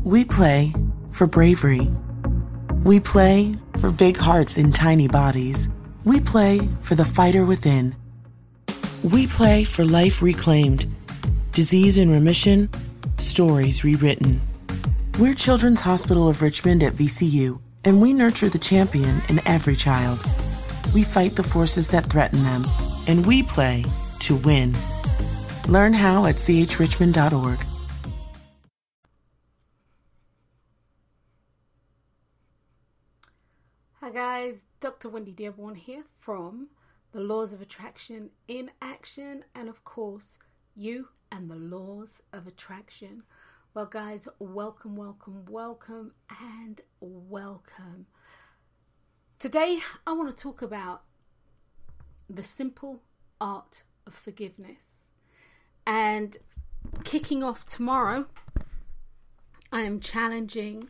We play for bravery. We play for big hearts in tiny bodies. We play for the fighter within. We play for life reclaimed, disease in remission, stories rewritten. We're Children's Hospital of Richmond at VCU, and we nurture the champion in every child. We fight the forces that threaten them, and we play to win. Learn how at chrichmond.org. Hi guys, Dr. Drwendydearborne here from The Laws of Attraction in Action, and of course, you and the Laws of Attraction. Well guys, welcome, and welcome. Today, I want to talk about the simple art of forgiveness. And kicking off tomorrow, I am challenging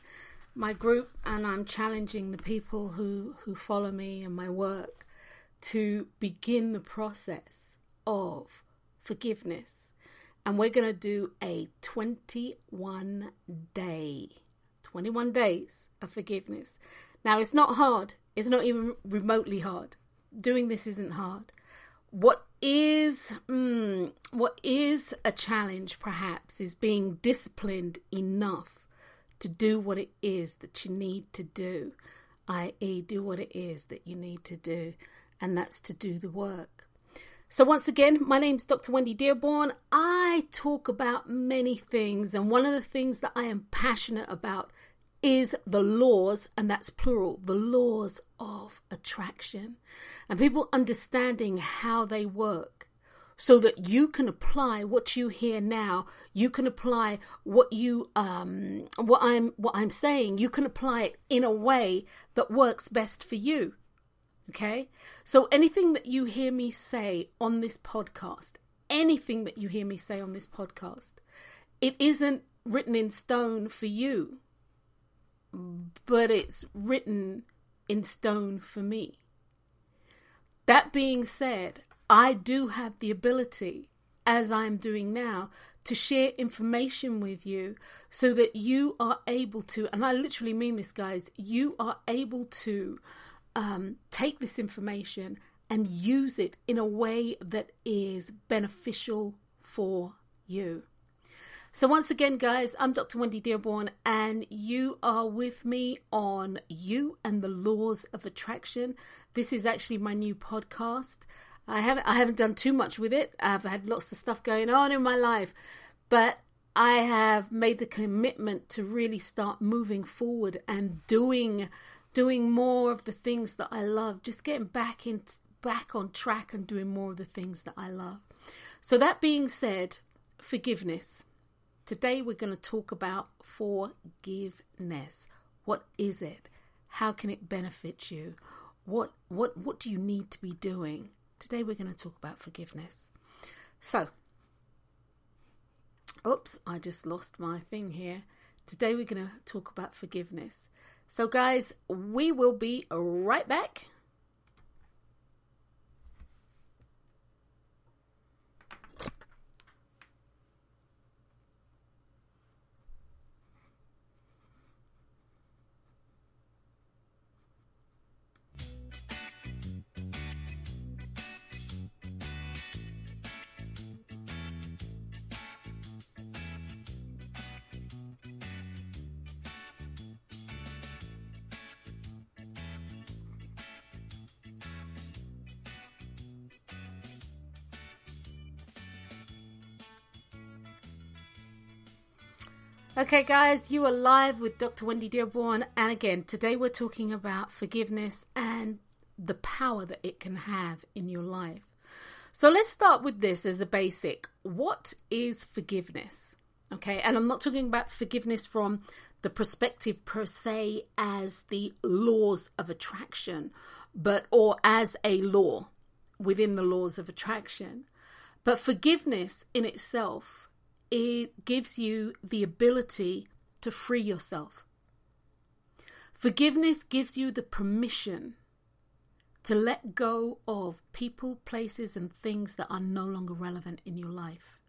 my group, and I'm challenging the people who follow me and my work to begin the process of forgiveness. And we're going to do a 21 days of forgiveness. Now, it's not hard. It's not even remotely hard. Doing this isn't hard. What is a challenge, perhaps, is being disciplined enough to do what it is that you need to do, i.e. do what it is that you need to do, and that's to do the work. So once again, my name's Dr. Drwendydearborne. I talk about many things, and one of the things that I am passionate about is the laws, and that's plural, the laws of attraction, and people understanding how they work, so that you can apply what you hear now. You can apply what I'm saying. You can apply it in a way that works best for you. Okay? So anything that you hear me say on this podcast, it isn't written in stone for you, but it's written in stone for me. That being said, I do have the ability, as I'm doing now, to share information with you so that you are able to, and I literally mean this, guys, you are able to take this information and use it in a way that is beneficial for you. So once again, guys, I'm Dr. Drwendydearborne, and you are with me on You and the Laws of Attraction. This is actually my new podcast. I haven't done too much with it. I've had lots of stuff going on in my life, but I have made the commitment to really start moving forward and doing more of the things that I love, just getting back on track and doing more of the things that I love. So that being said, forgiveness. Today we're going to talk about forgiveness. What is it? How can it benefit you? What do you need to be doing? Today we're going to talk about forgiveness. So, oops, I just lost my thing here. Today we're going to talk about forgiveness. So guys, we will be right back. Okay guys, you are live with Dr. Drwendydearborne, and again, today we're talking about forgiveness and the power that it can have in your life. So let's start with this as a basic. What is forgiveness? Okay, and I'm not talking about forgiveness from the perspective per se as the laws of attraction, or as a law within the laws of attraction. But forgiveness in itself, it gives you the ability to free yourself. Forgiveness gives you the permission to let go of people, places, and things that are no longer relevant in your life.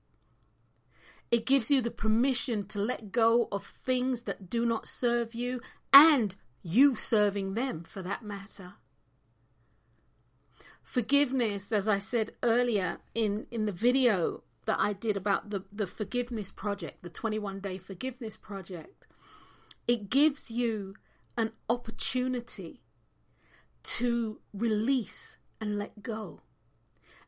It gives you the permission to let go of things that do not serve you, and you serving them for that matter. Forgiveness, as I said earlier in the video that I did about the forgiveness project, the 21-day forgiveness project, it gives you an opportunity to release and let go.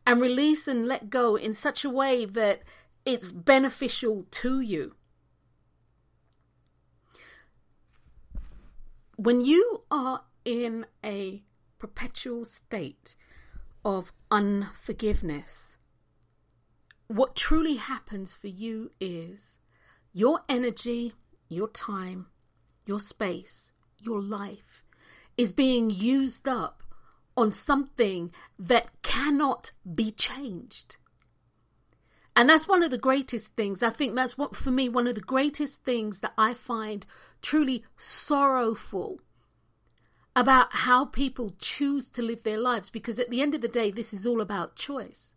And release and let go in such a way that it's beneficial to you. When you are in a perpetual state of unforgiveness, what truly happens for you is your energy, your time, your space, your life is being used up on something that cannot be changed. And that's one of the greatest things. I think that's what, for me, one of the greatest things that I find truly sorrowful about how people choose to live their lives. Because at the end of the day, this is all about choice.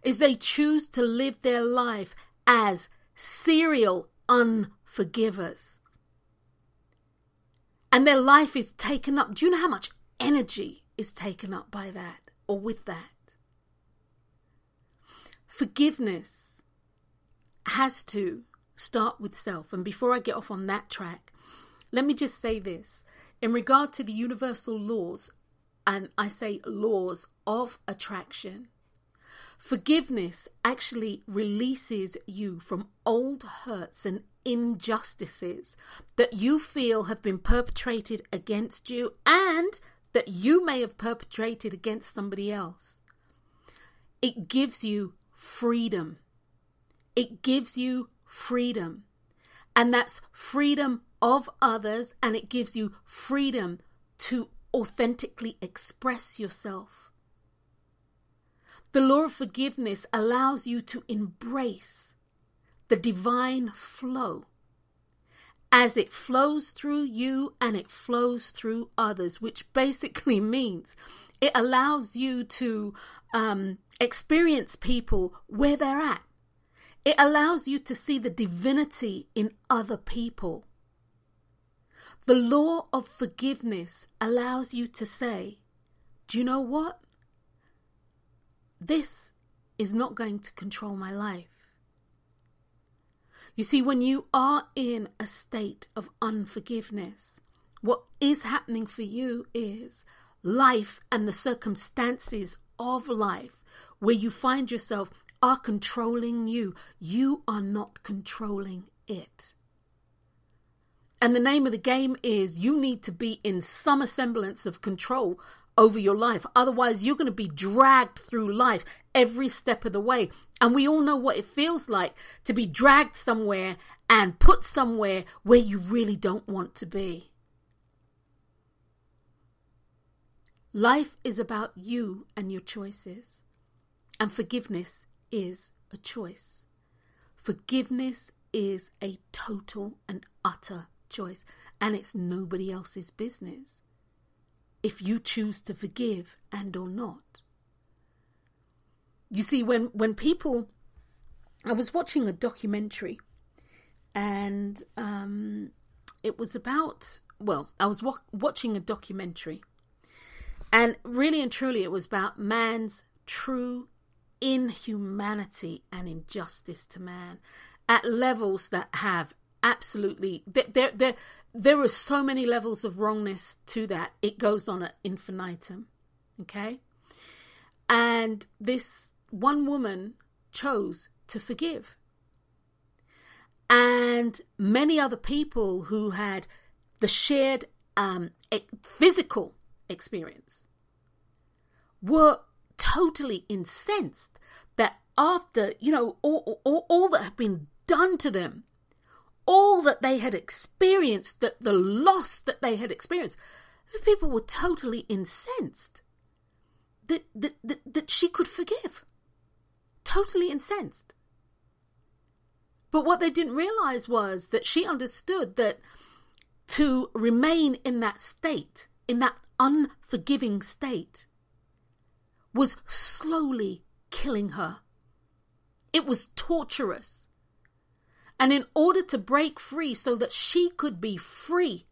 Is they choose to live their life as serial unforgivers. And their life is taken up. Do you know how much energy is taken up by that or with that? Forgiveness has to start with self. And before I get off on that track, let me just say this. In regard to the universal laws, and I say laws of attraction, forgiveness actually releases you from old hurts and injustices that you feel have been perpetrated against you and that you may have perpetrated against somebody else. It gives you freedom. It gives you freedom. And that's freedom of others, and it gives you freedom to authentically express yourself. The law of forgiveness allows you to embrace the divine flow as it flows through you and it flows through others, which basically means it allows you to experience people where they're at. It allows you to see the divinity in other people. The law of forgiveness allows you to say, do you know what? This is not going to control my life. You see, when you are in a state of unforgiveness, what is happening for you is life and the circumstances of life where you find yourself are controlling you. You are not controlling it. And the name of the game is you need to be in some semblance of control over your life. Otherwise, you're going to be dragged through life every step of the way. And we all know what it feels like to be dragged somewhere and put somewhere where you really don't want to be. Life is about you and your choices. And forgiveness is a choice. Forgiveness is a total and utter choice. And it's nobody else's business if you choose to forgive and or not. You see, when people, I was watching a documentary and it was about, I was watching a documentary and really and truly it was about man's true inhumanity and injustice to man at levels that have absolutely, there are so many levels of wrongness to that. It goes on ad infinitum. Okay? And this one woman chose to forgive. And many other people who had the shared physical experience were totally incensed that after, all that had been done to them, all that they had experienced, the loss that they had experienced, the people were totally incensed that she could forgive. Totally incensed. But what they didn't realize was that she understood that to remain in that state, in that unforgiving state, was slowly killing her. It was torturous. And in order to break free so that she could be free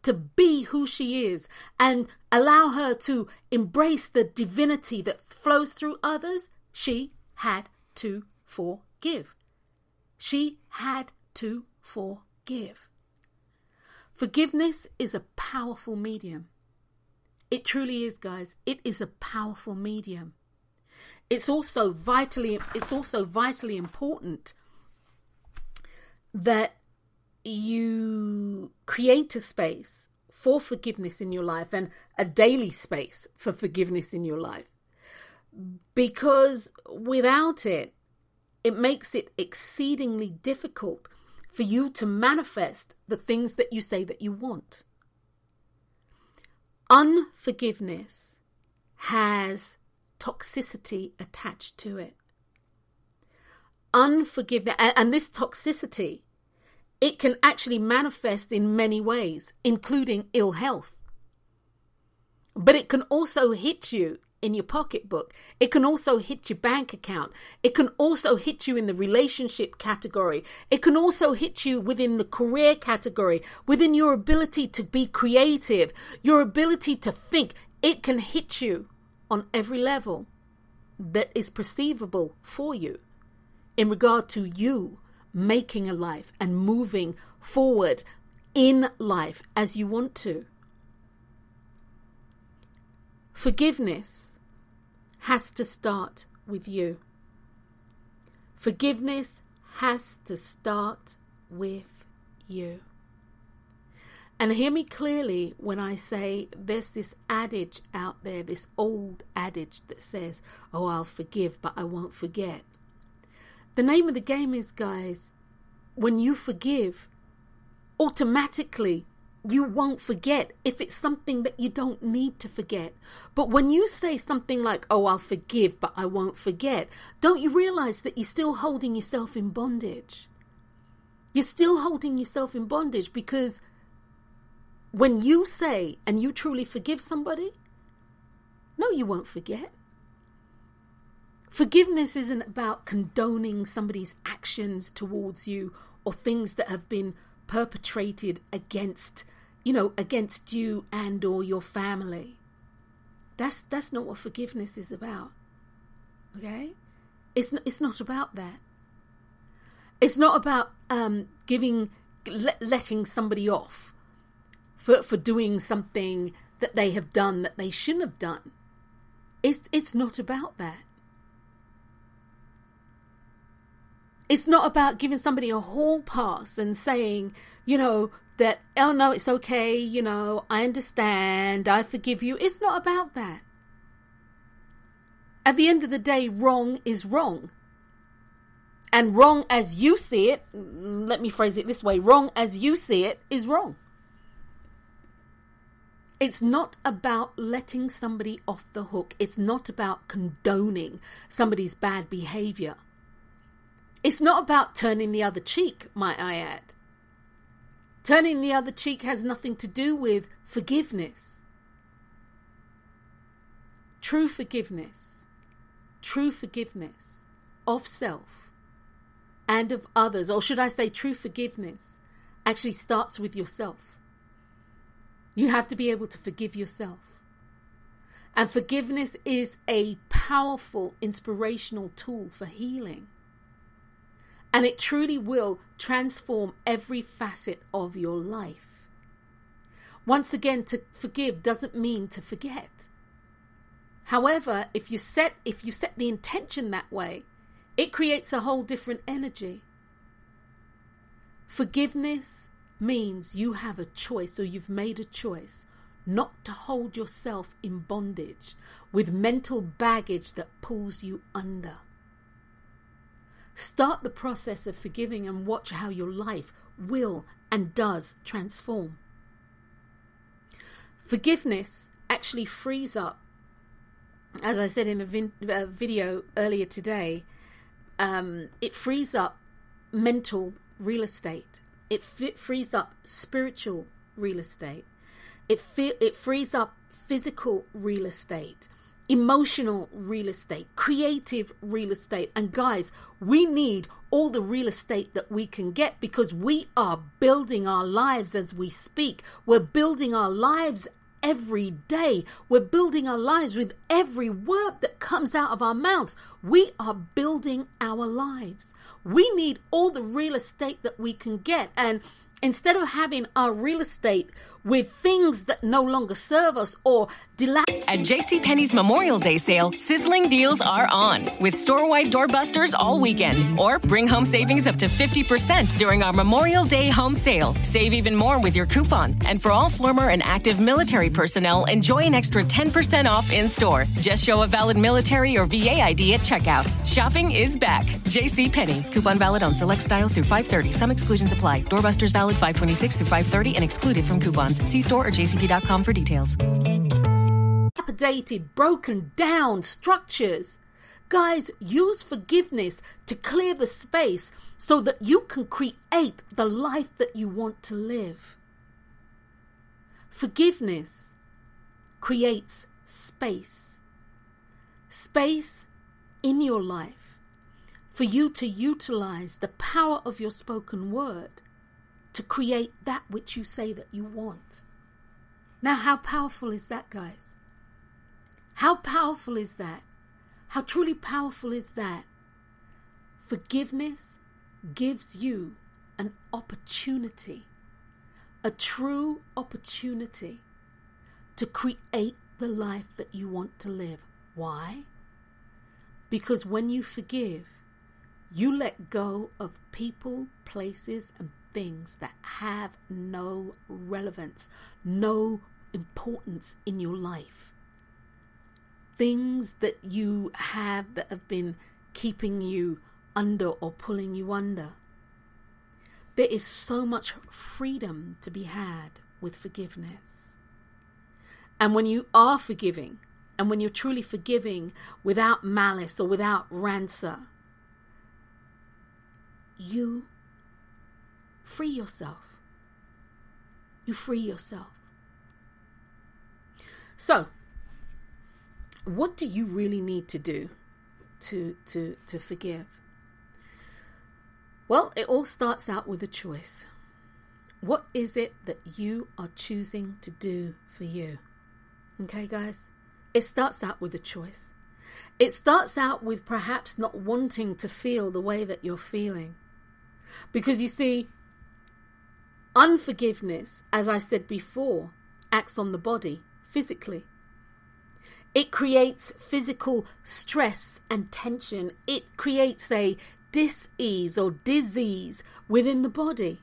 to be who she is and allow her to embrace the divinity that flows through others, she had to forgive. She had to forgive. Forgiveness is a powerful medium. It truly is, guys. It is a powerful medium. It's also vitally important that you create a space for forgiveness in your life and a daily space for forgiveness in your life. Because without it, it makes it exceedingly difficult for you to manifest the things that you say that you want. Unforgiveness has toxicity attached to it. Unforgiveness, and this toxicity, it can actually manifest in many ways, including ill health. But it can also hit you in your pocketbook. It can also hit your bank account. It can also hit you in the relationship category. It can also hit you within the career category, within your ability to be creative, your ability to think. It can hit you on every level that is perceivable for you in regard to you making a life and moving forward in life as you want to. Forgiveness has to start with you. Forgiveness has to start with you. And hear me clearly when I say there's this adage out there, this old adage that says, oh, I'll forgive, but I won't forget. The name of the game is, guys, when you forgive, automatically you won't forget if it's something that you don't need to forget. But when you say something like, oh, I'll forgive, but I won't forget, don't you realize that you're still holding yourself in bondage? You're still holding yourself in bondage, because when you say and you truly forgive somebody, no, you won't forget. Forgiveness isn't about condoning somebody's actions towards you or things that have been perpetrated against you and or your family. That's not what forgiveness is about. Okay? It's not about that. It's not about letting somebody off for doing something that they have done that they shouldn't have done. It's not about that. It's not about giving somebody a hall pass and saying, that, oh no, it's okay, I understand, I forgive you. It's not about that. At the end of the day, wrong is wrong. And wrong as you see it, let me phrase it this way, wrong as you see it is wrong. It's not about letting somebody off the hook. It's not about condoning somebody's bad behavior. It's not about turning the other cheek, might I add. Turning the other cheek has nothing to do with forgiveness. True forgiveness of self and of others, or should I say true forgiveness, actually starts with yourself. You have to be able to forgive yourself. And forgiveness is a powerful, inspirational tool for healing. And it truly will transform every facet of your life. Once again, to forgive doesn't mean to forget. However, if you set the intention that way, it creates a whole different energy. Forgiveness means you have a choice, or you've made a choice not to hold yourself in bondage with mental baggage that pulls you under. Start the process of forgiving and watch how your life will and does transform. Forgiveness actually frees up, as I said in the video earlier today, it frees up mental real estate. It frees up spiritual real estate. It frees up physical real estate. emotional real estate, creative real estate. And guys, we need all the real estate that we can get, because we are building our lives as we speak. We're building our lives every day. We're building our lives with every word that comes out of our mouths. We are building our lives. We need all the real estate that we can get. And instead of having our real estate with things that no longer serve us or At JCPenney's Memorial Day sale, sizzling deals are on with store-wide doorbusters all weekend. Or bring home savings up to 50% during our Memorial Day home sale. Save even more with your coupon. And for all former and active military personnel, enjoy an extra 10% off in-store. Just show a valid military or VA ID at checkout. Shopping is back. JCPenney. Coupon valid on select styles through 5/30. Some exclusions apply. Doorbusters valid 5/26 through 5/30 and excluded from coupons. See store or jcp.com for details. dilapidated, broken down structures. Guys, use forgiveness to clear the space so that you can create the life that you want to live. Forgiveness creates space. Space in your life for you to utilize the power of your spoken word to create that which you say that you want. Now, how powerful is that, guys? How powerful is that? How truly powerful is that? Forgiveness gives you an opportunity, a true opportunity to create the life that you want to live. Why? Because when you forgive, you let go of people, places, and things that have no relevance, no importance in your life. Things that you have that have been keeping you under or pulling you under. There is so much freedom to be had with forgiveness. And when you are forgiving, and when you're truly forgiving without malice or without rancor, you free yourself. You free yourself. So, what do you really need to do to forgive? Well, it all starts out with a choice. What is it that you are choosing to do for you? Okay, guys? It starts out with a choice. It starts out with perhaps not wanting to feel the way that you're feeling. Because you see, unforgiveness, as I said before, acts on the body physically. It creates physical stress and tension. It creates a dis-ease or disease within the body.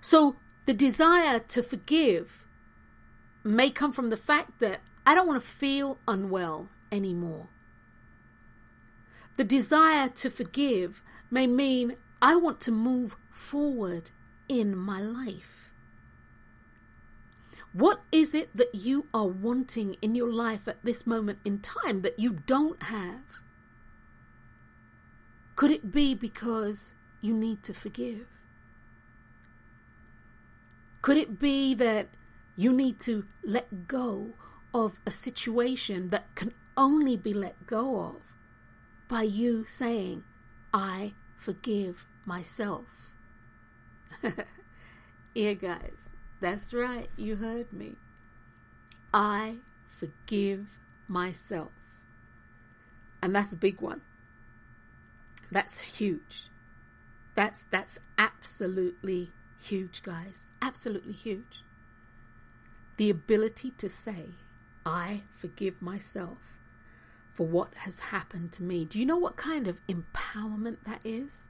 So the desire to forgive may come from the fact that I don't want to feel unwell anymore. The desire to forgive may mean I want to move forward in my life. What is it that you are wanting in your life at this moment in time that you don't have? Could it be because you need to forgive? Could it be that you need to let go of a situation that can only be let go of by you saying, I forgive myself? Yeah, guys, that's right. You heard me. I forgive myself. And that's a big one. That's huge. That's absolutely huge, guys. Absolutely huge. The ability to say, I forgive myself for what has happened to me. Do you know what kind of empowerment that is?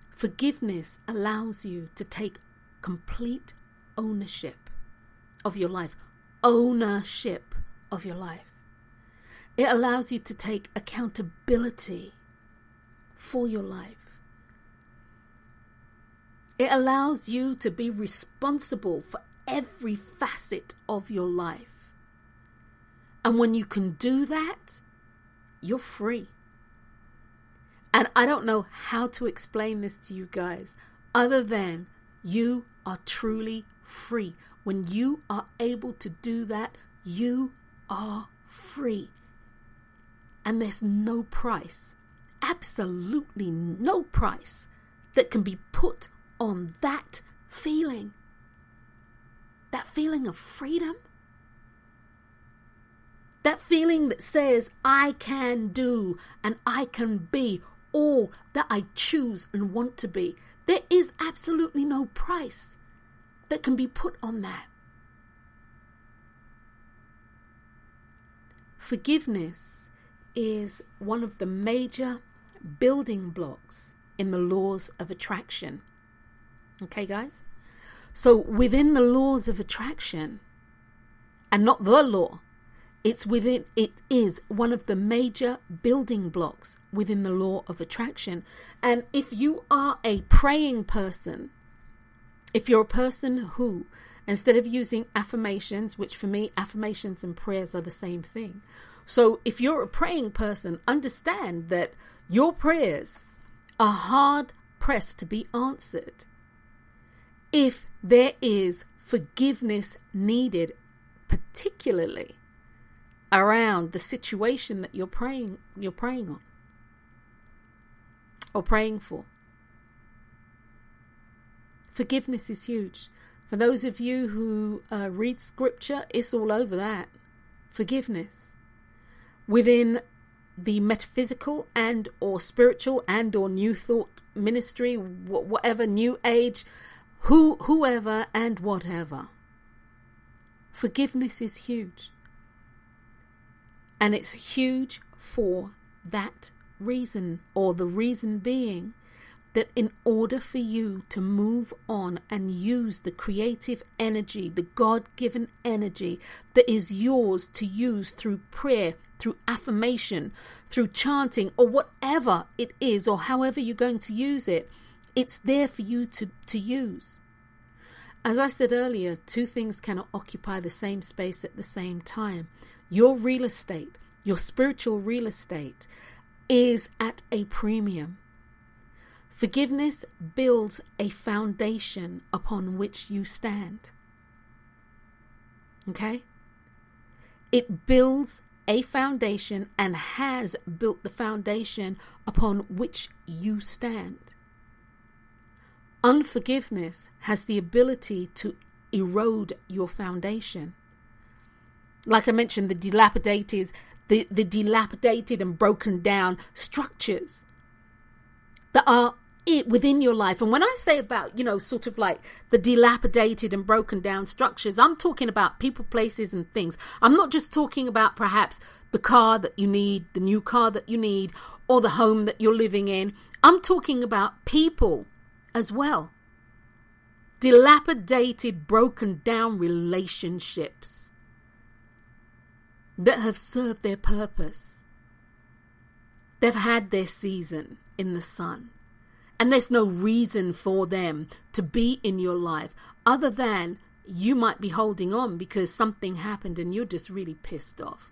Forgiveness allows you to take complete ownership of your life. Ownership of your life. It allows you to take accountability for your life. It allows you to be responsible for every facet of your life. And when you can do that, you're free. And I don't know how to explain this to you guys other than you are truly free. When you are able to do that, you are free. And there's no price, absolutely no price, that can be put on that feeling. That feeling of freedom. That feeling that says, I can do and I can be all that I choose and want to be. There is absolutely no price that can be put on that. Forgiveness is one of the major building blocks in the laws of attraction. Okay, guys? So within the laws of attraction, and not the law, it is one of the major building blocks within the law of attraction. And if you are a praying person, if you're a person who, instead of using affirmations, which for me, affirmations and prayers are the same thing. So if you're a praying person, understand that your prayers are hard pressed to be answered if there is forgiveness needed, particularly around the situation that you're praying on or praying for. Forgiveness is huge. For those of you who read scripture, it's all over that. Forgiveness. Within the metaphysical and or spiritual and or new thought ministry, whatever, new age, whoever and whatever. Forgiveness is huge. And it's huge for that reason, or the reason being that in order for you to move on and use the creative energy, the God-given energy that is yours to use through prayer, through affirmation, through chanting, or whatever it is, or however you're going to use it, it's there for you to use. As I said earlier, two things cannot occupy the same space at the same time. Your real estate, your spiritual real estate, is at a premium. Forgiveness builds a foundation upon which you stand. Okay? It builds a foundation and has built the foundation upon which you stand. Unforgiveness has the ability to erode your foundation. Like I mentioned, the dilapidated and broken down structures that are within your life. And when I say about, sort of like the dilapidated and broken down structures, I'm talking about people, places and things. I'm not just talking about perhaps the car that you need, the new car that you need, or the home that you're living in. I'm talking about people as well. Dilapidated, broken down relationships that have served their purpose. They've had their season in the sun. And there's no reason for them to be in your life other than you might be holding on because something happened and you're just really pissed off.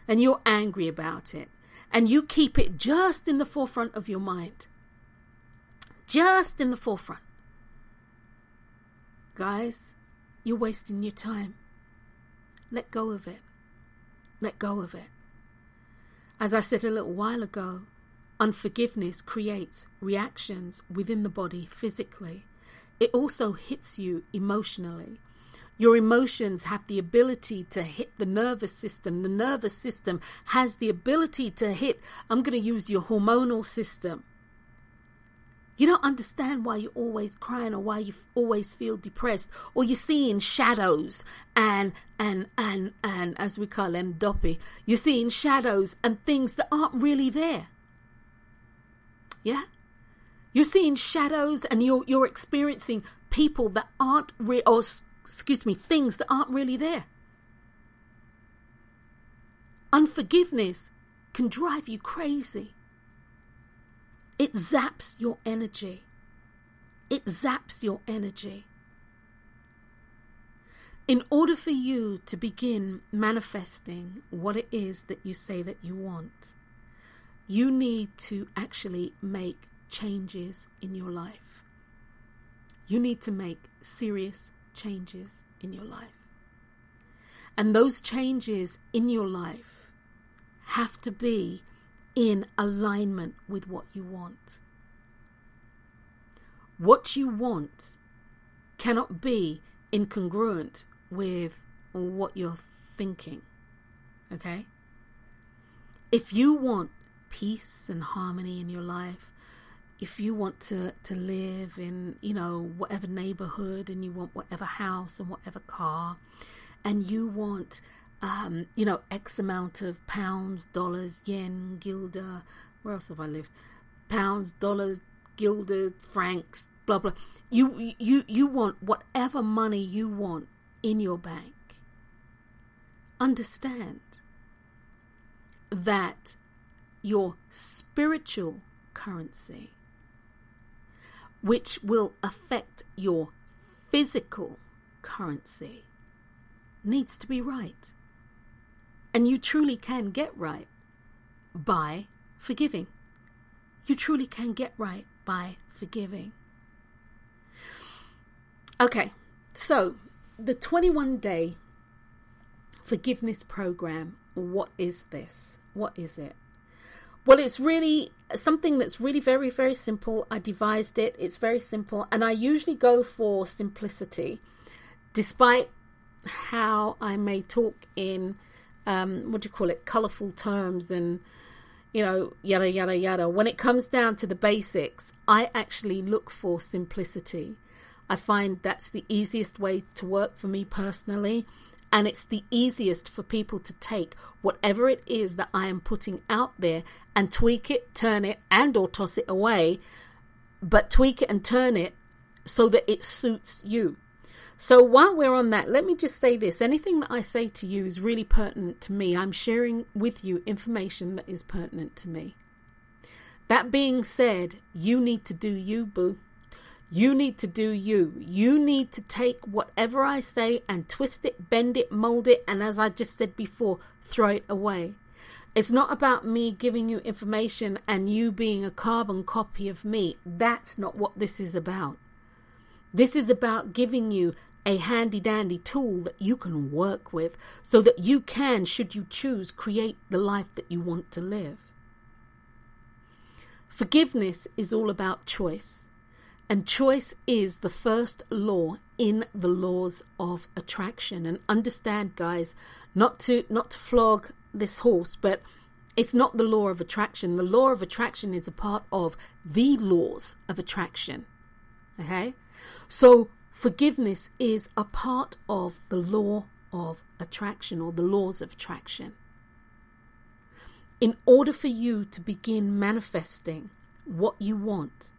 And you're angry about it. And you keep it just in the forefront of your mind. Just in the forefront. Guys, you're wasting your time. Let go of it. Let go of it. As I said a little while ago, unforgiveness creates reactions within the body physically. It also hits you emotionally. Your emotions have the ability to hit the nervous system. The nervous system has the ability to hit, I'm going to use your hormonal system. You don't understand why you're always crying or why you always feel depressed, or you're seeing shadows and as we call them, doppy. You're seeing shadows and things that aren't really there. Yeah? You're seeing shadows and you're experiencing people that aren't things that aren't really there. Unforgiveness can drive you crazy. It zaps your energy. It zaps your energy. In order for you to begin manifesting what it is that you say that you want, you need to actually make changes in your life. You need to make serious changes in your life. And those changes in your life have to be in alignment with what you want. What you want cannot be incongruent with what you're thinking. Okay? If you want peace and harmony in your life, if you want to live in, whatever neighborhood, and you want whatever house and whatever car, and you want, X amount of pounds, dollars, yen, guilder, where else have I lived? Pounds, dollars, guilder, francs, blah, blah. You want whatever money you want in your bank. Understand that your spiritual currency, which will affect your physical currency, needs to be right. And you truly can get right by forgiving. You truly can get right by forgiving. Okay, so the 21-day forgiveness program, what is this? What is it? Well, it's really something that's really very, very simple. I devised it. It's very simple. And I usually go for simplicity, despite how I may talk in, colourful terms and, yada, yada, yada. When it comes down to the basics, I actually look for simplicity. I find that's the easiest way to work for me personally. And it's the easiest for people to take whatever it is that I am putting out there and tweak it, turn it, and or toss it away. But tweak it and turn it so that it suits you. So while we're on that, let me just say this. Anything that I say to you is really pertinent to me. I'm sharing with you information that is pertinent to me. That being said, you need to do you, boo. You need to do you. You need to take whatever I say and twist it, bend it, mold it, and as I just said before, throw it away. It's not about me giving you information and you being a carbon copy of me. That's not what this is about. This is about giving you a handy-dandy tool that you can work with so that you can, should you choose, create the life that you want to live. Forgiveness is all about choice. And choice is the first law in the laws of attraction. And understand, guys, not to flog this horse, but it's not the law of attraction. The law of attraction is a part of the laws of attraction. Okay? So forgiveness is a part of the law of attraction or the laws of attraction. In order for you to begin manifesting what you want,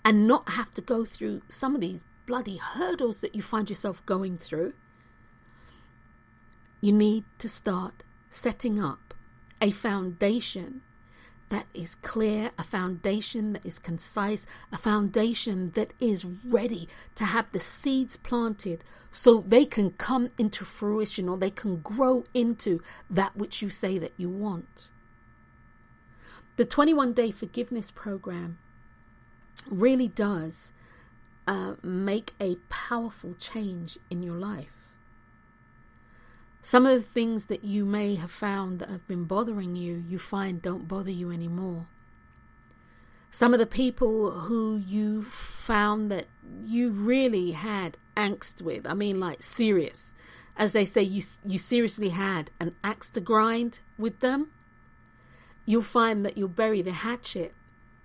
and not have to go through some of these bloody hurdles that you find yourself going through, you need to start setting up a foundation that is clear, a foundation that is concise, a foundation that is ready to have the seeds planted so they can come into fruition or they can grow into that which you say that you want. The 21-day forgiveness program really does make a powerful change in your life. Some of the things that you may have found that have been bothering you, you find don't bother you anymore. Some of the people who you found that you really had angst with, I mean like serious, as they say, you seriously had an axe to grind with them, you'll find that you'll bury the hatchet,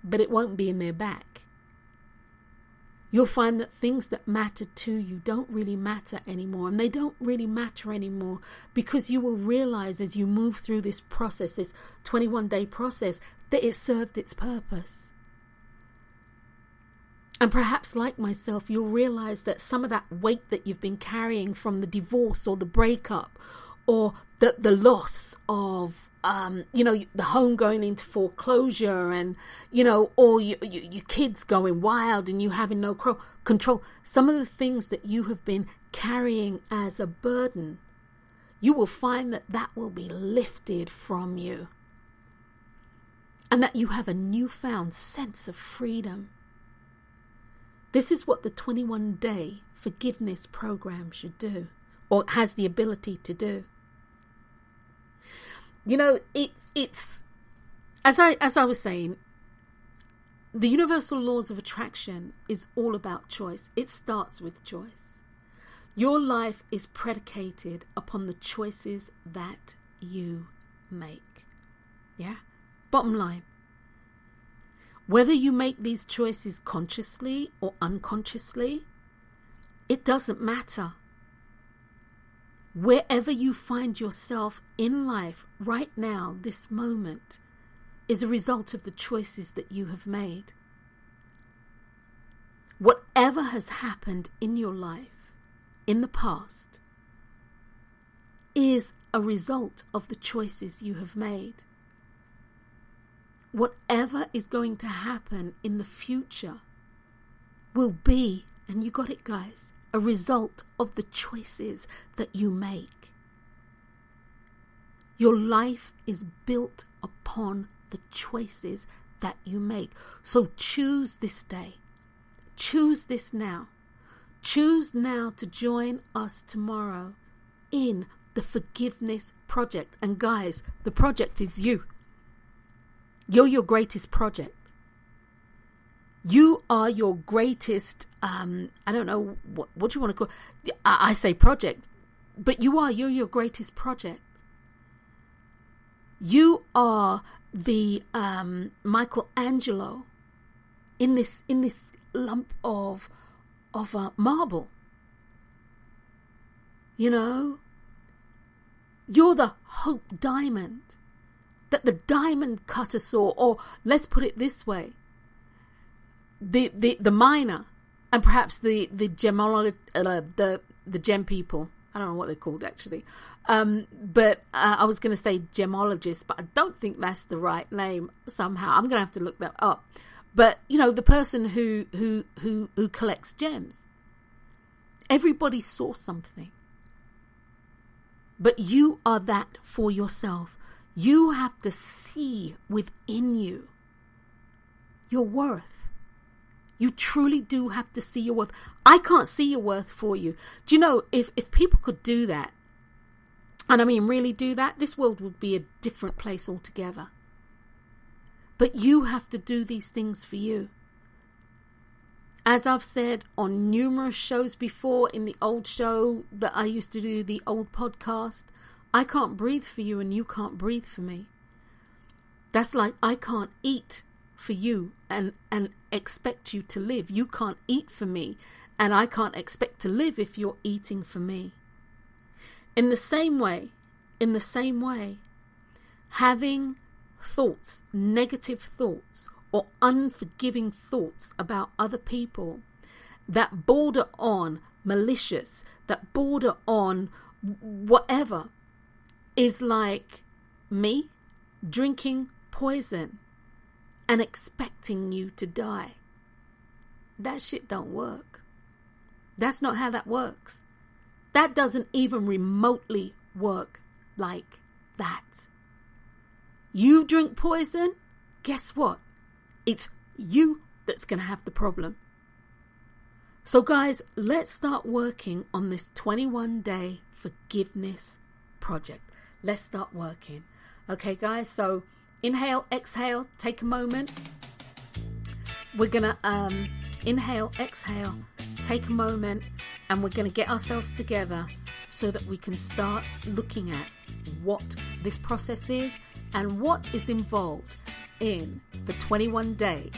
but it won't be in their back. You'll find that things that mattered to you don't really matter anymore. And they don't really matter anymore because you will realize as you move through this process, this 21-day process, that it served its purpose. And perhaps like myself, you'll realize that some of that weight that you've been carrying from the divorce or the breakup or the loss of the home going into foreclosure and, or your kids going wild and you having no control. Some of the things that you have been carrying as a burden, you will find that will be lifted from you. And that you have a newfound sense of freedom. This is what the 21-day forgiveness program should do, or has the ability to do. You know, it's as I was saying, the universal laws of attraction is all about choice. It starts with choice. Your life is predicated upon the choices that you make. Yeah? Bottom line. Whether you make these choices consciously or unconsciously, it doesn't matter. Wherever you find yourself in life right now, this moment, is a result of the choices that you have made. Whatever has happened in your life in the past is a result of the choices you have made. Whatever is going to happen in the future will be, and you got it guys, a result of the choices that you make. Your life is built upon the choices that you make. So choose this day. Choose this now. Choose now to join us tomorrow in the Forgiveness Project. And guys, the project is you. You're your greatest project. You are your greatest, I don't know, what do you want to call it? I say project, but you're your greatest project. You are the Michelangelo in this lump of marble. You know, you're the hope diamond that the diamond cutter saw, or let's put it this way, the miner, and perhaps the gem people. I don't know what they're called actually, but I was going to say gemologist, but I don't think that's the right name. Somehow I'm going to have to look that up. But you know, the person who collects gems. Everybody saw something, but you are that for yourself. You have to see within you your worth. You truly do have to see your worth. I can't see your worth for you. Do you know, if people could do that, and I mean really do that, this world would be a different place altogether. But you have to do these things for you. As I've said on numerous shows before, in the old show that I used to do, the old podcast, I can't breathe for you and you can't breathe for me. That's like I can't eat for you and expect you to live. You can't eat for me and I can't expect to live if you're eating for me. In the same way, having thoughts, negative thoughts or unforgiving thoughts about other people that border on malicious, that border on whatever, is like me drinking poison and expecting you to die. That shit don't work. That's not how that works. That doesn't even remotely work like that. You drink poison, guess what? It's you that's going to have the problem. So guys, let's start working on this 21-day forgiveness project. Let's start working. Okay, guys, so inhale, exhale, take a moment. We're going to inhale, exhale, take a moment, and we're going to get ourselves together so that we can start looking at what this process is and what is involved in the 21-day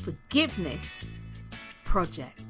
forgiveness project.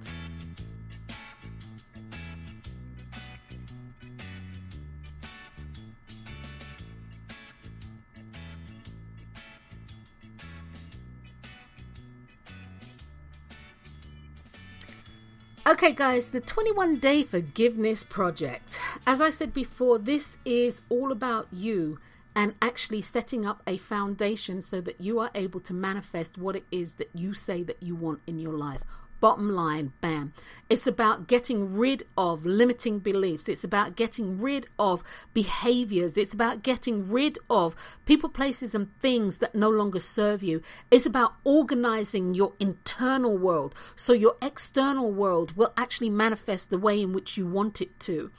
Okay guys, the 21-day forgiveness project. As I said before, this is all about you and actually setting up a foundation so that you are able to manifest what it is that you say that you want in your life. bottom line, bam. It's about getting rid of limiting beliefs. It's about getting rid of behaviors. It's about getting rid of people, places, and things that no longer serve you. It's about organizing your internal world so your external world will actually manifest the way in which you want it to.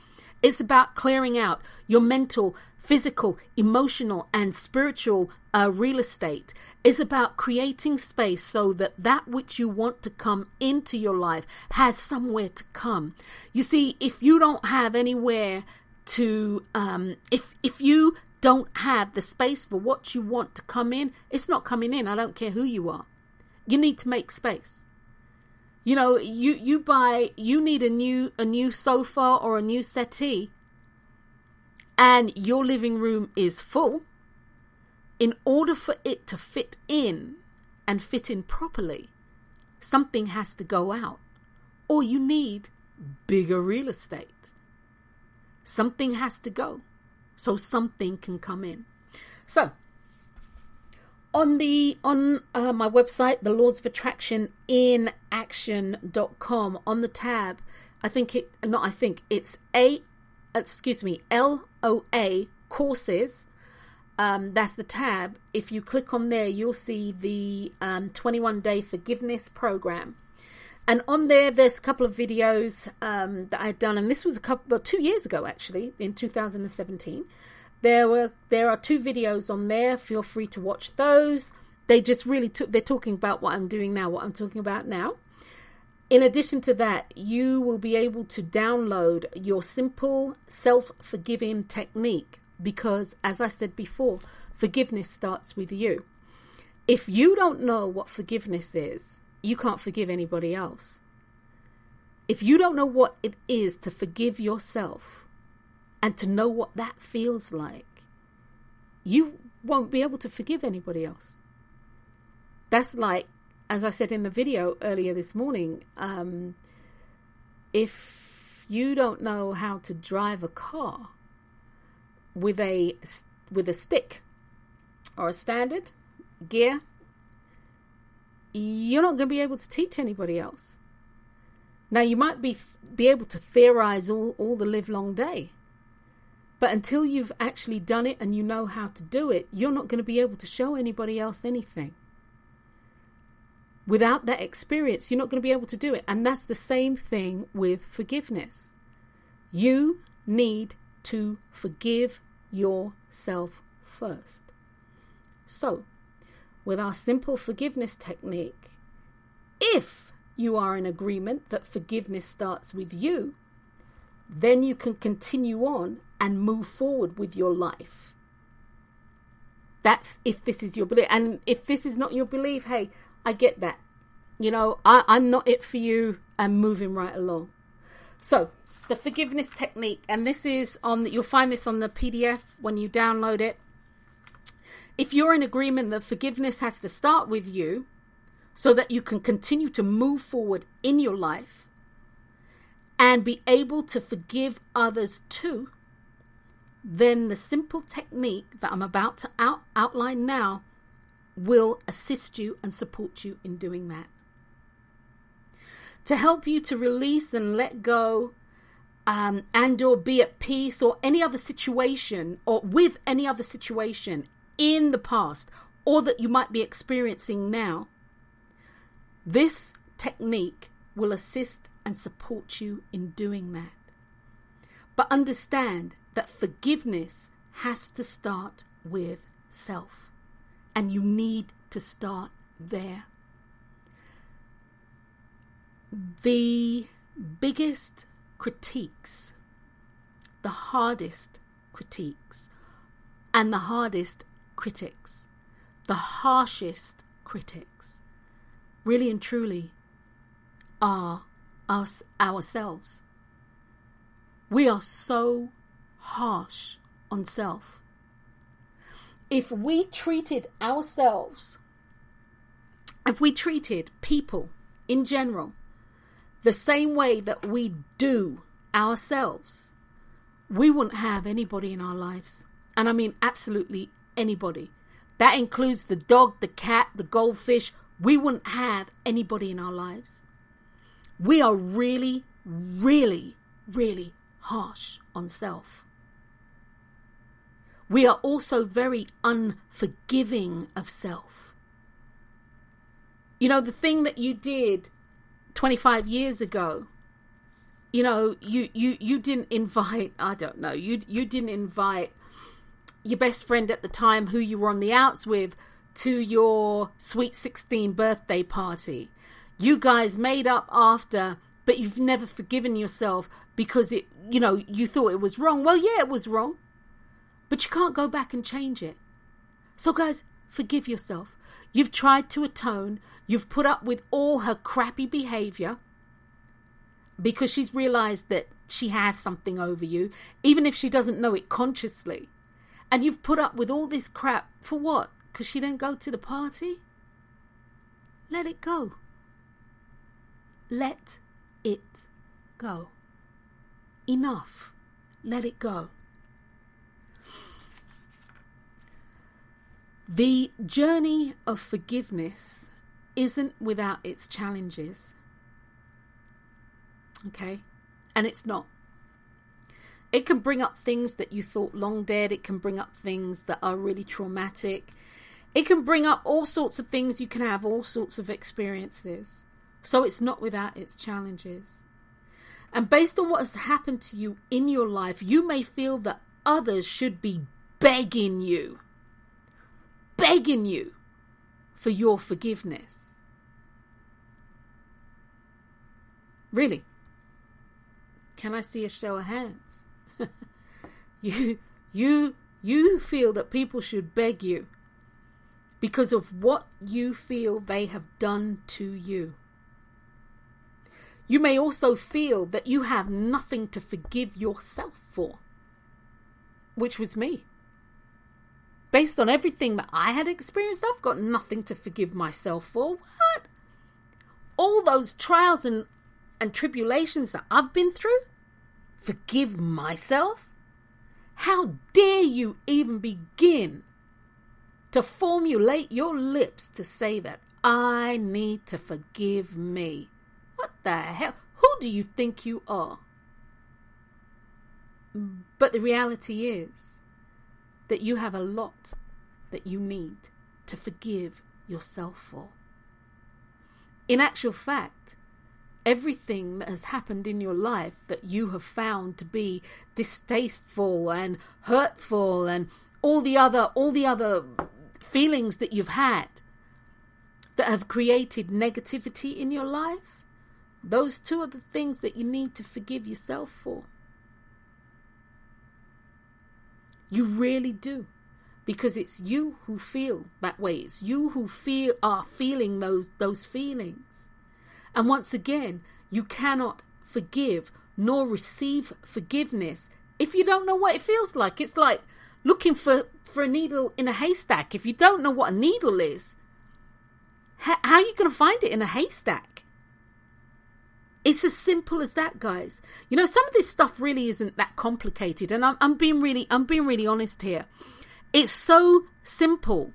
It's about clearing out your mental, physical, emotional, and spiritual real estate. It's about creating space so that that which you want to come into your life has somewhere to come. You see, if you don't have anywhere to, if you don't have the space for what you want to come in, it's not coming in. I don't care who you are. You need to make space. You know, you need a new sofa or a new settee, and your living room is full. In order for it to fit in and fit in properly, something has to go out, or you need bigger real estate. Something has to go so something can come in. So on my website, the Laws of Attraction in Action.com, on the tab, it's LOA courses. That's the tab. If you click on there, you'll see the 21-day forgiveness program. And on there's a couple of videos that I'd done, and this was 2 years ago, actually, in 2017. There are 2 videos on there. Feel free to watch those. They just really they're talking about what I'm doing now, what I'm talking about now. In addition to that, you will be able to download your simple self-forgiving technique, because, as I said before, forgiveness starts with you. If you don't know what forgiveness is, you can't forgive anybody else. If you don't know what it is to forgive yourself and to know what that feels like, you won't be able to forgive anybody else. That's like, as I said in the video earlier this morning, if you don't know how to drive a car with a stick or a standard gear, you're not going to be able to teach anybody else. Now, you might be able to theorize all the live long day, but until you've actually done it and you know how to do it, you're not going to be able to show anybody else anything. Without that experience, you're not going to be able to do it. And that's the same thing with forgiveness. You need to forgive yourself first. So, with our simple forgiveness technique, if you are in agreement that forgiveness starts with you, then you can continue on and move forward with your life. That's if this is your belief. And if this is not your belief, hey, I get that. You know, I'm not it for you. I'm moving right along. So, the forgiveness technique, and this is you'll find this on the PDF when you download it. If you're in agreement that forgiveness has to start with you so that you can continue to move forward in your life and be able to forgive others too, then the simple technique that I'm about to outline now will assist you and support you in doing that. To help you to release and let go and or be at peace or any other situation or with any other situation in the past or that you might be experiencing now, this technique will assist and support you in doing that. But understand that forgiveness has to start with self, and you need to start there. The biggest critiques, the hardest critiques, and the hardest critics, the harshest critics, really and truly are ourselves. We are so harsh on self. If we treated ourselves, if we treated people in general the same way that we do ourselves, we wouldn't have anybody in our lives. And I mean absolutely anybody. That includes the dog, the cat, the goldfish. We wouldn't have anybody in our lives. We are really, really, really harsh on self. We are also very unforgiving of self. You know, the thing that you did 25 years ago, you know, you didn't invite, I don't know, you didn't invite your best friend at the time who you were on the outs with to your sweet 16 birthday party. You guys made up after, but you've never forgiven yourself because it, you know, you thought it was wrong. Well, yeah, it was wrong, but you can't go back and change it. So guys, forgive yourself. You've tried to atone. You've put up with all her crappy behavior because she's realized that she has something over you, even if she doesn't know it consciously. And you've put up with all this crap for what? Because she didn't go to the party? Let it go. Let it go. Enough. Let it go. The journey of forgiveness isn't without its challenges. Okay? And it's not. It can bring up things that you thought long dead. It can bring up things that are really traumatic. It can bring up all sorts of things. You can have all sorts of experiences. So it's not without its challenges. And based on what has happened to you in your life, you may feel that others should be begging you for your forgiveness. Really? Can I see a show of hands? You feel that people should beg you because of what you feel they have done to you. You may also feel that you have nothing to forgive yourself for, which was me. Based on everything that I had experienced, I've got nothing to forgive myself for. What? All those trials and tribulations that I've been through? Forgive myself? How dare you even begin to formulate your lips to say that I need to forgive me? What the hell? Who do you think you are? But the reality is that you have a lot that you need to forgive yourself for. In actual fact, everything that has happened in your life that you have found to be distasteful and hurtful and all the other feelings that you've had that have created negativity in your life, those two are the things that you need to forgive yourself for. You really do. Because it's you who feel that way. It's you who are feeling those feelings. And once again, you cannot forgive nor receive forgiveness if you don't know what it feels like. It's like looking for a needle in a haystack. If you don't know what a needle is, how are you going to find it in a haystack? It's as simple as that, guys. You know, some of this stuff really isn't that complicated, and I'm being really honest here. It's so simple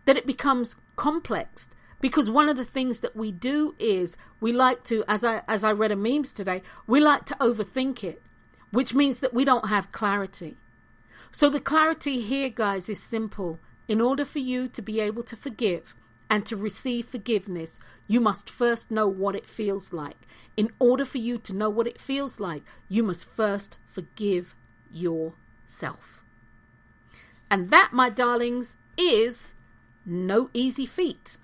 that it becomes complex, because one of the things that we do is we like to, as I read a memes today, we like to overthink it, which means that we don't have clarity. So the clarity here, guys, is simple. In order for you to be able to forgive and to receive forgiveness, you must first know what it feels like. In order for you to know what it feels like, you must first forgive yourself. And that, my darlings, is no easy feat.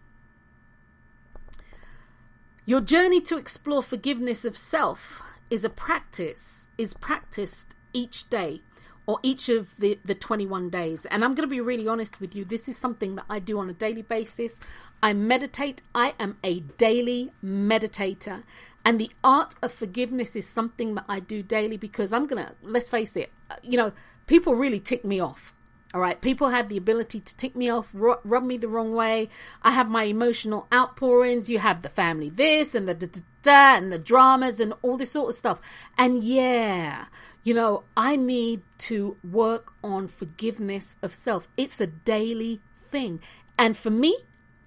Your journey to explore forgiveness of self is practiced each day, or each of the 21 days. And I'm going to be really honest with you. This is something that I do on a daily basis. I meditate. I am a daily meditator. And the art of forgiveness is something that I do daily because let's face it, people really tick me off. All right. People have the ability to tick me off, rub me the wrong way. I have my emotional outpourings. You have the family this and the and the dramas and all this sort of stuff. And yeah, I need to work on forgiveness of self. It's a daily thing. And for me,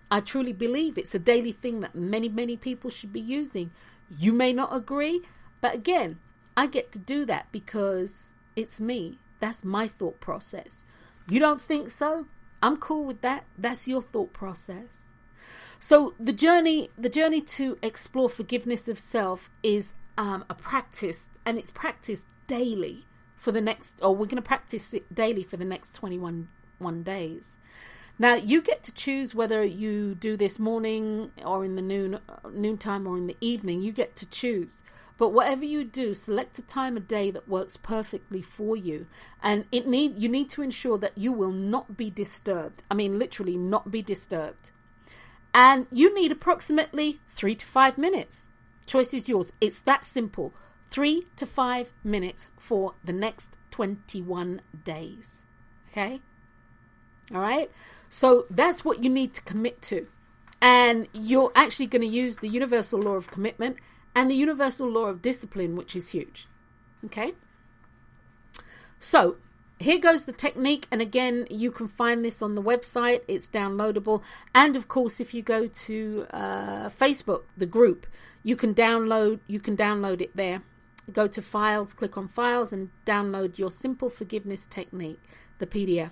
I truly believe it's a daily thing that many, many people should be using. You may not agree, but again, I get to do that because it's me. That's my thought process. You don't think so? I'm cool with that. That's your thought process. So the journey to explore forgiveness of self is a practice, and it's practiced daily for the next, or we're going to practice it daily for the next 21 days. Now, you get to choose whether you do this morning or in the noontime or in the evening. You get to choose. But whatever you do, select a time of day that works perfectly for you. And you need to ensure that you will not be disturbed. I mean, literally not be disturbed. And you need approximately 3 to 5 minutes. Choice is yours. It's that simple. 3 to 5 minutes for the next 21 days. Okay? All right? So that's what you need to commit to. And you're actually going to use the universal law of commitment and the universal law of discipline, which is huge. Okay? So here goes the technique. And again, you can find this on the website. It's downloadable. And of course, if you go to Facebook, the group, you can download it there. Go to files, click on files, and download your simple forgiveness technique, the PDF.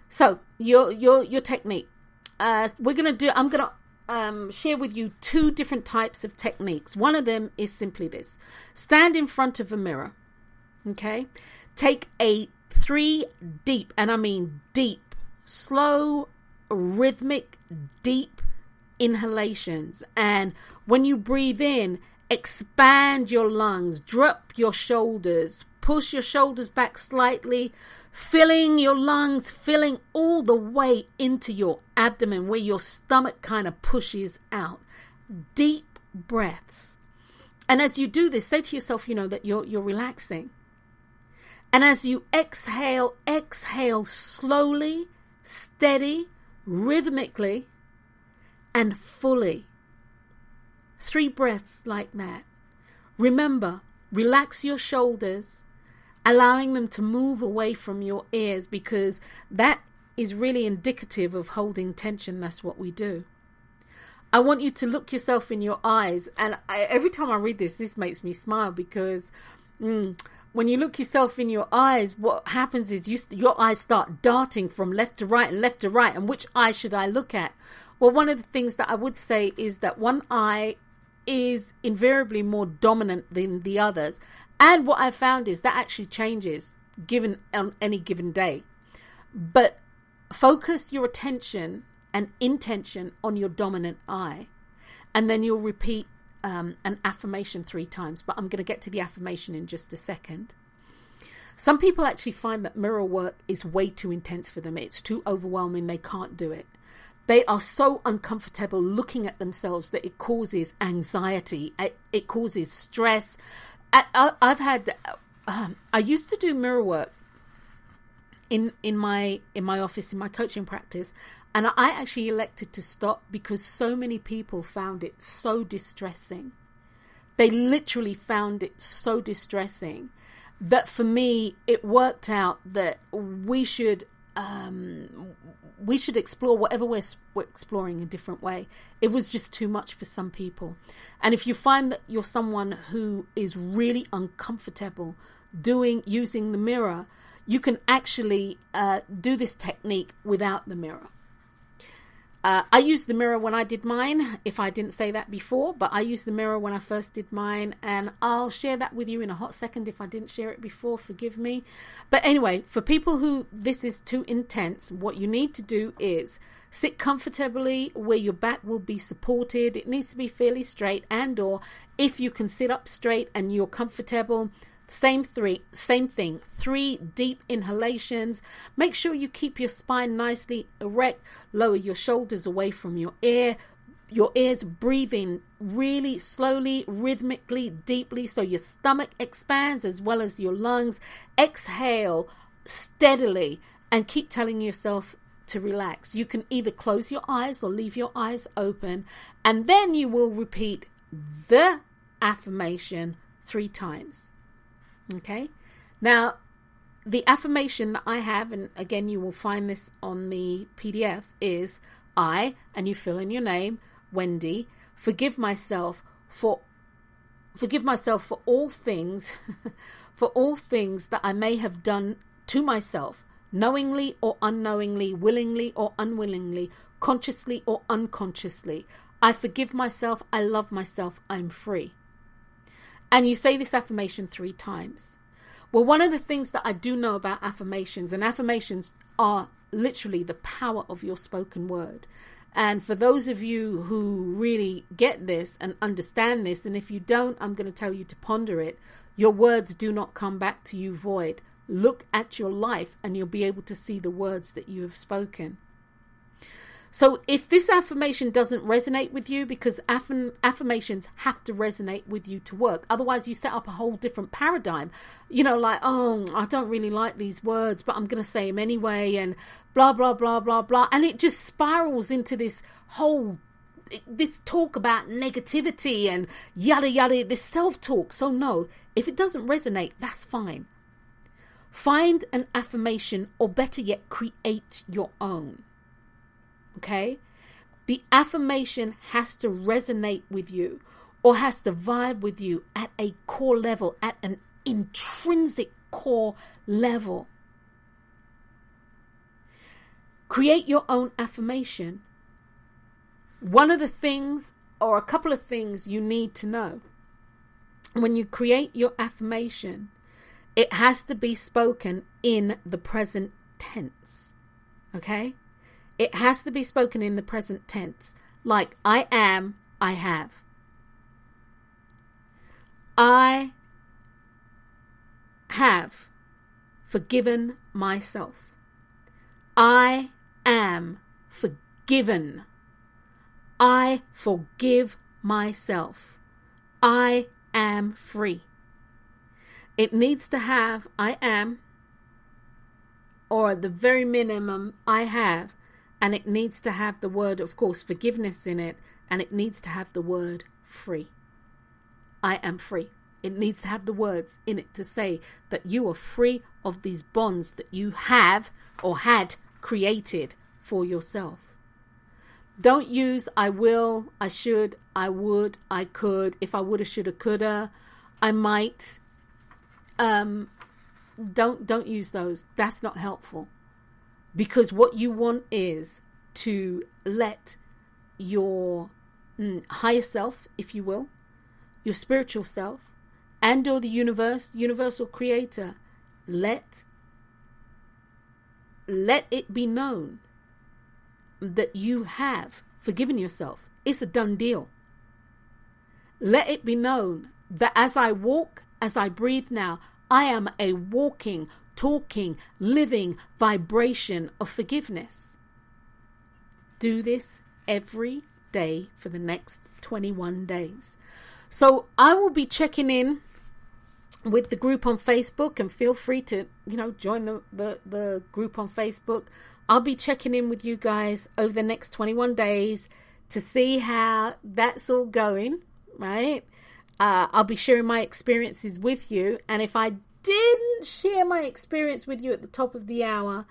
So your technique. I'm gonna share with you 2 different types of techniques. One of them is simply this: stand in front of a mirror. Okay, take a 3 deep, and I mean deep, slow, rhythmic, deep inhalations, and when you breathe in, expand your lungs, drop your shoulders, push your shoulders back slightly, filling your lungs, filling all the way into your abdomen where your stomach kind of pushes out. Deep breaths. And as you do this, say to yourself, that you're relaxing. And as you exhale slowly, steady, rhythmically, and fully. 3 breaths like that. Remember, relax your shoulders, allowing them to move away from your ears, because that is really indicative of holding tension. That's what we do. I want you to look yourself in your eyes. And every time I read this makes me smile, because when you look yourself in your eyes, what happens is your eyes start darting from left to right and left to right. And which eye should I look at? Well, one of the things that I would say is that one eye is invariably more dominant than the others. And what I found is that actually changes given on any given day. But focus your attention and intention on your dominant eye. And then you'll repeat an affirmation 3 times. But I'm going to get to the affirmation in just a second. Some people actually find that mirror work is way too intense for them. It's too overwhelming. They can't do it. They are so uncomfortable looking at themselves that it causes anxiety. It causes stress. I used to do mirror work in my office, in my coaching practice, and I actually elected to stop because so many people found it so distressing. They literally found it so distressing that for me, it worked out that we should explore whatever we're exploring a different way. It was just too much for some people. And if you find that you're someone who is really uncomfortable using the mirror, you can actually do this technique without the mirror. I used the mirror when I did mine, if I didn't say that before, but I used the mirror when I first did mine, and I'll share that with you in a hot second. If I didn't share it before, forgive me. But anyway, for people who this is too intense, what you need to do is sit comfortably where your back will be supported. It needs to be fairly straight, and or if you can sit up straight and you're comfortable, same thing. 3 deep inhalations. Make sure you keep your spine nicely erect. Lower your shoulders away from your ears, breathing really slowly, rhythmically, deeply, so your stomach expands as well as your lungs. Exhale steadily and keep telling yourself to relax. You can either close your eyes or leave your eyes open, and then you will repeat the affirmation 3 times. Okay, now the affirmation that I have, and again you will find this on the PDF, is I, and you fill in your name, Wendy, forgive myself for forgive myself for all things, for all things that I may have done to myself, knowingly or unknowingly, willingly or unwillingly, consciously or unconsciously. I forgive myself. I love myself. I'm free. And you say this affirmation 3 times. Well, one of the things that I do know about affirmations, and affirmations are literally the power of your spoken word. And for those of you who really get this and understand this, and if you don't, I'm going to tell you to ponder it. Your words do not come back to you void. Look at your life and you'll be able to see the words that you have spoken. So if this affirmation doesn't resonate with you, because affirmations have to resonate with you to work. Otherwise, you set up a whole different paradigm. Like, oh, I don't really like these words, but I'm going to say them anyway, and blah, blah, blah, blah, blah. And it just spirals into this talk about negativity and yada, yada, this self-talk. So no, if it doesn't resonate, that's fine. Find an affirmation, or better yet, create your own. Okay? The affirmation has to resonate with you, or has to vibe with you at a core level, at an intrinsic core level. Create your own affirmation. One of the things, or a couple of things you need to know when you create your affirmation, it has to be spoken in the present tense. Okay? It has to be spoken in the present tense. Like, I am, I have. I have forgiven myself. I am forgiven. I forgive myself. I am free. It needs to have I am, or at the very minimum, I have. And it needs to have the word, of course, forgiveness in it. And it needs to have the word free. I am free. It needs to have the words in it to say that you are free of these bonds that you have or had created for yourself. Don't use I will, I should, I would, I could, if I woulda, shoulda, coulda, I might. Don't use those. That's not helpful. Because what you want is to let your higher self, if you will, your spiritual self, and or the universal creator, let it be known that you have forgiven yourself. It's a done deal. Let it be known that as I walk, as I breathe now, I am a walking, talking, living vibration of forgiveness. Do this every day for the next 21 days. So I will be checking in with the group on Facebook, and feel free to, join the group on Facebook. I'll be checking in with you guys over the next 21 days to see how that's all going, right? I'll be sharing my experiences with you. And if I didn't share my experience with you at the top of the hour,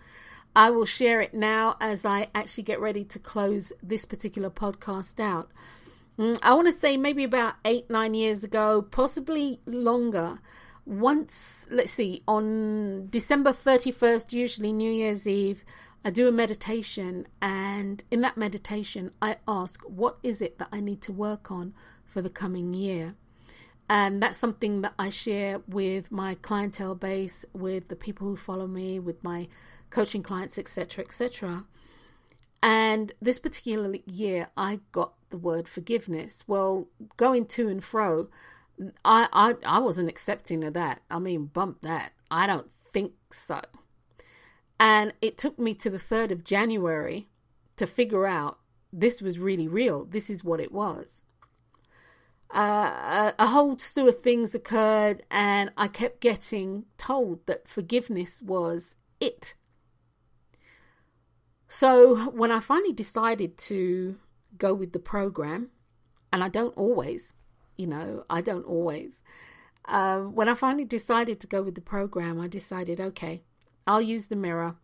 I will share it now as I actually get ready to close this particular podcast out. I want to say maybe about 8-9 years ago, possibly longer. Once, let's see, on December 31st, usually New Year's Eve, I do a meditation, and in that meditation I ask, what is it that I need to work on for the coming year? And that's something that I share with my clientele base, with the people who follow me, with my coaching clients, etc., etc. And this particular year, I got the word forgiveness. Well, going to and fro, I wasn't accepting of that. I mean, bump that. I don't think so. And it took me to the 3rd of January to figure out this was really real. This is what it was. A whole slew of things occurred, and I kept getting told that forgiveness was it. So when I finally decided to go with the program, and I don't always, when I finally decided to go with the program, I decided, okay, I'll use the mirror.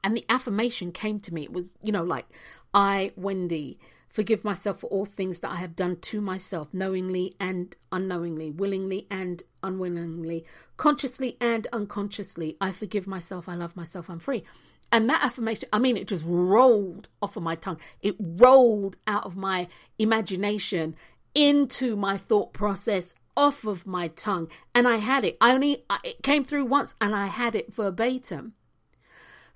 And the affirmation came to me. It was, like, I, Wendy, Forgive myself for all things that I have done to myself, knowingly and unknowingly, willingly and unwillingly, consciously and unconsciously. I forgive myself. I love myself. I'm free. And that affirmation, I mean, it just rolled off of my tongue. It rolled out of my imagination into my thought process, off of my tongue. And I had it. It came through once and I had it verbatim.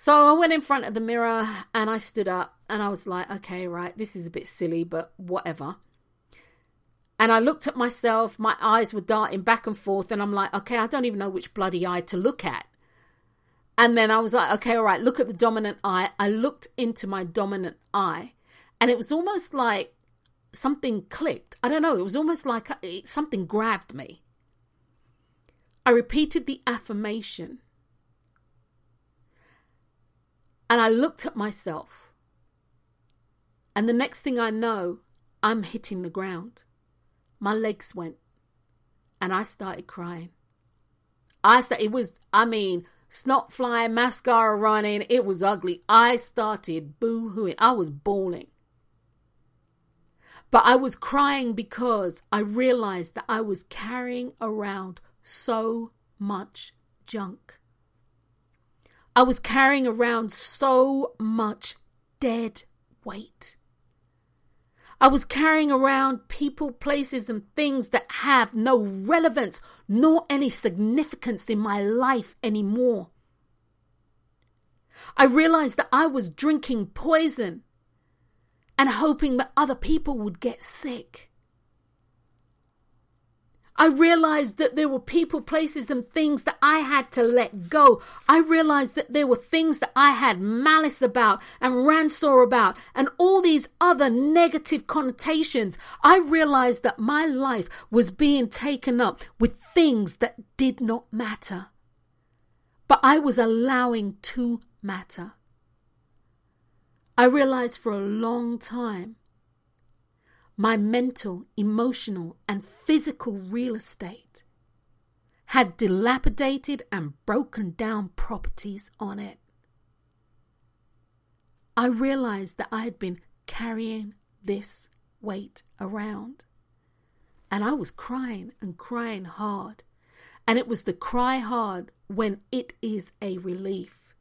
So I went in front of the mirror and I stood up and I was like, okay, right, this is a bit silly, but whatever. And I looked at myself, my eyes were darting back and forth, and I'm like, okay, I don't even know which bloody eye to look at. And then I was like, okay, all right, look at the dominant eye. I looked into my dominant eye and it was almost like something clicked. I don't know. It was almost like something grabbed me. I repeated the affirmation. And I looked at myself. And the next thing I know, I'm hitting the ground. My legs went. And I started crying. Snot flying, mascara running. It was ugly. I started boo-hooing. I was bawling. But I was crying because I realized that I was carrying around so much junk. I was carrying around so much dead weight. I was carrying around people, places, and things that have no relevance nor any significance in my life anymore. I realized that I was drinking poison and hoping that other people would get sick. I realized that there were people, places, and things that I had to let go. I realized that there were things that I had malice about and rancour about and all these other negative connotations. I realized that my life was being taken up with things that did not matter. But I was allowing to matter. I realized for a long time my mental, emotional, and physical real estate had dilapidated and broken down properties on it. I realized that I had been carrying this weight around. And I was crying and crying hard. And it was the cry hard when it is a relief.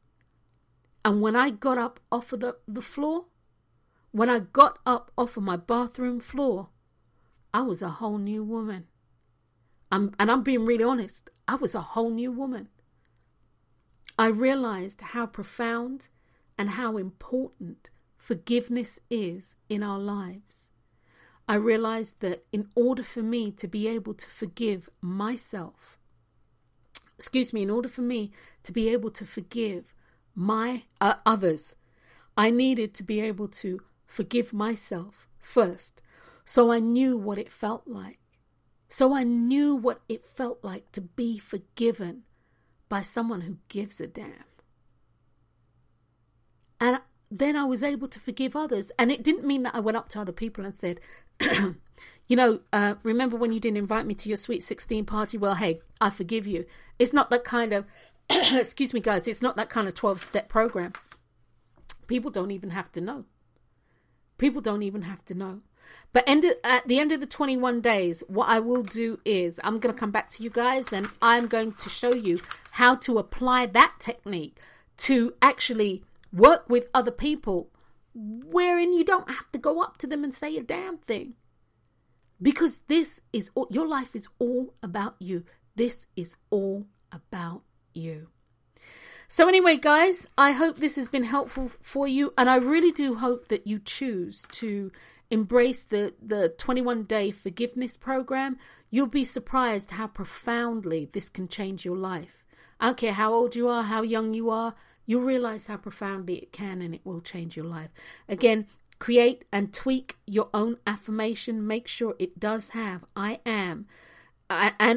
And when I got up off of the floor, when I got up off of my bathroom floor, I was a whole new woman. I'm being really honest. I was a whole new woman. I realized how profound and how important forgiveness is in our lives. I realized that in order for me to be able to forgive myself, in order for me to be able to forgive my others, I needed to be able to forgive myself first. So I knew what it felt like. So I knew what it felt like to be forgiven by someone who gives a damn. And then I was able to forgive others. And it didn't mean that I went up to other people and said, remember when you didn't invite me to your sweet 16 party? Well, hey, I forgive you. It's not that kind of, excuse me, guys, it's not that kind of 12-step program. People don't even have to know. People don't even have to know. But at the end of the 21 days, what I will do is I'm going to come back to you guys and I'm going to show you how to apply that technique to actually work with other people, wherein you don't have to go up to them and say a damn thing. Because your life is all about you. This is all about you. So anyway, guys, I hope this has been helpful for you. And I really do hope that you choose to embrace the 21-day forgiveness program. You'll be surprised how profoundly this can change your life. I don't care how old you are, how young you are, you'll realize how profoundly it can and it will change your life. Again, create and tweak your own affirmation. Make sure it does have I am,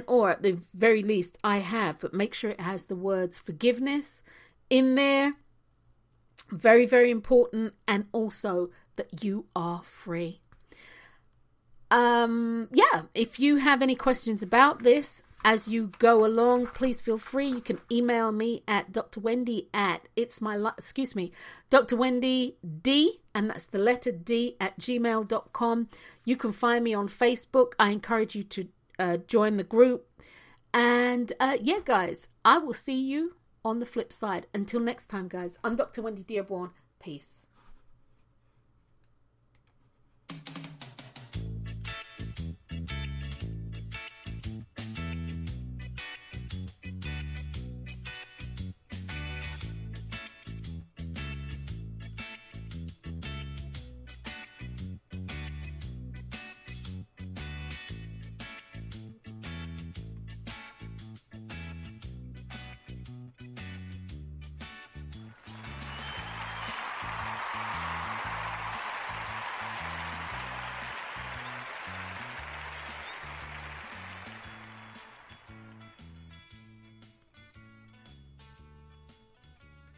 or at the very least I have, but make sure it has the words forgiveness in there. Very, very important. And also that you are free. If you have any questions about this, As you go along, please feel free. You can email me at drwendy at Dr. Wendy D, and that's the letter D at gmail.com. You can find me on Facebook. I encourage you to join the group. And yeah, guys, I will see you on the flip side. Until next time, guys, I'm Dr. Wendy Dearborne. Peace.